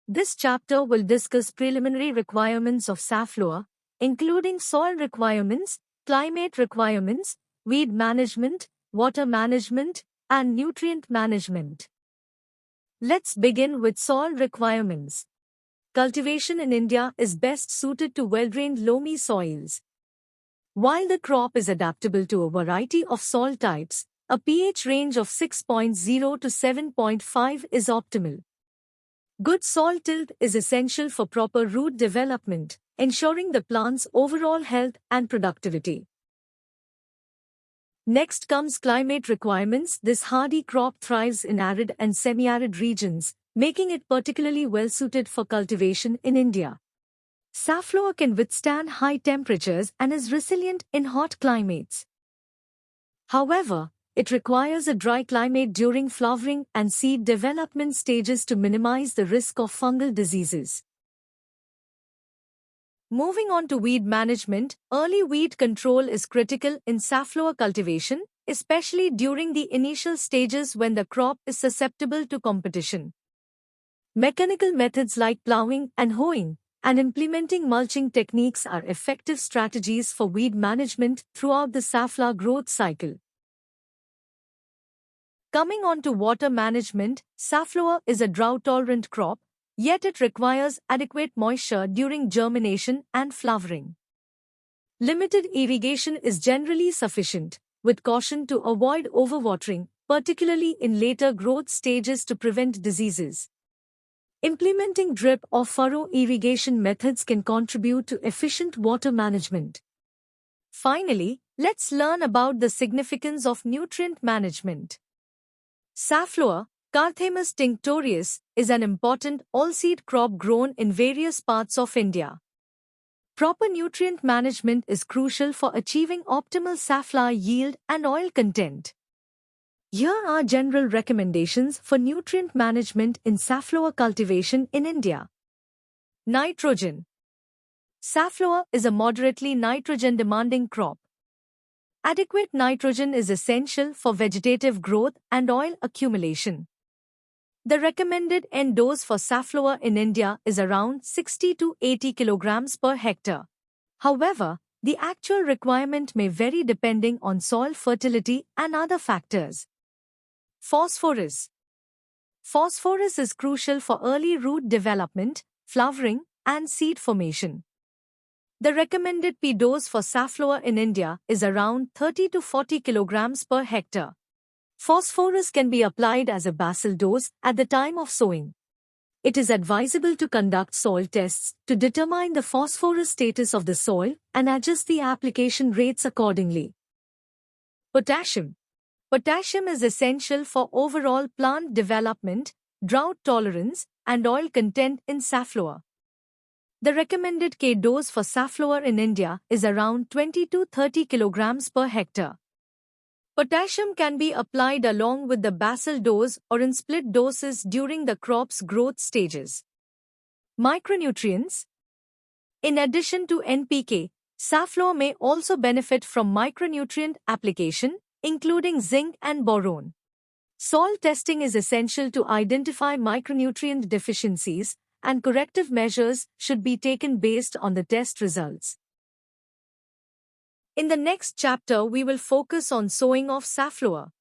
This chapter will discuss preliminary requirements of safflower, including soil requirements, climate requirements, weed management, water management, and nutrient management. Let's begin with soil requirements. Cultivation in India is best suited to well-drained loamy soils. While the crop is adaptable to a variety of soil types, a pH range of 6.0 to 7.5 is optimal. Good soil tilth is essential for proper root development, ensuring the plant's overall health and productivity. Next comes climate requirements. This hardy crop thrives in arid and semi-arid regions, making it particularly well-suited for cultivation in India. Safflower can withstand high temperatures and is resilient in hot climates. However, it requires a dry climate during flowering and seed development stages to minimize the risk of fungal diseases. Moving on to weed management, early weed control is critical in safflower cultivation, especially during the initial stages when the crop is susceptible to competition. Mechanical methods like plowing and hoeing and implementing mulching techniques are effective strategies for weed management throughout the safflower growth cycle. Coming on to water management, safflower is a drought-tolerant crop, yet it requires adequate moisture during germination and flowering. Limited irrigation is generally sufficient, with caution to avoid overwatering, particularly in later growth stages to prevent diseases. Implementing drip or furrow irrigation methods can contribute to efficient water management. Finally, let's learn about the significance of nutrient management. Safflower, Carthamus tinctorius, is an important all-seed crop grown in various parts of India. Proper nutrient management is crucial for achieving optimal safflower yield and oil content. Here are general recommendations for nutrient management in safflower cultivation in India. Nitrogen. Safflower is a moderately nitrogen-demanding crop. Adequate nitrogen is essential for vegetative growth and oil accumulation. The recommended N dose for safflower in India is around 60 to 80 kilograms per hectare. However, the actual requirement may vary depending on soil fertility and other factors. Phosphorus. Phosphorus is crucial for early root development, flowering, and seed formation. The recommended P dose for safflower in India is around 30 to 40 kilograms per hectare. Phosphorus can be applied as a basal dose at the time of sowing. It is advisable to conduct soil tests to determine the phosphorus status of the soil and adjust the application rates accordingly. Potassium. Potassium is essential for overall plant development, drought tolerance, and oil content in safflower. The recommended K dose for safflower in India is around 20 to 30 kilograms per hectare. Potassium can be applied along with the basal dose or in split doses during the crop's growth stages. Micronutrients. In addition to NPK, safflower may also benefit from micronutrient application, including zinc and boron. Soil testing is essential to identify micronutrient deficiencies, and corrective measures should be taken based on the test results. In the next chapter, we will focus on sowing of safflower.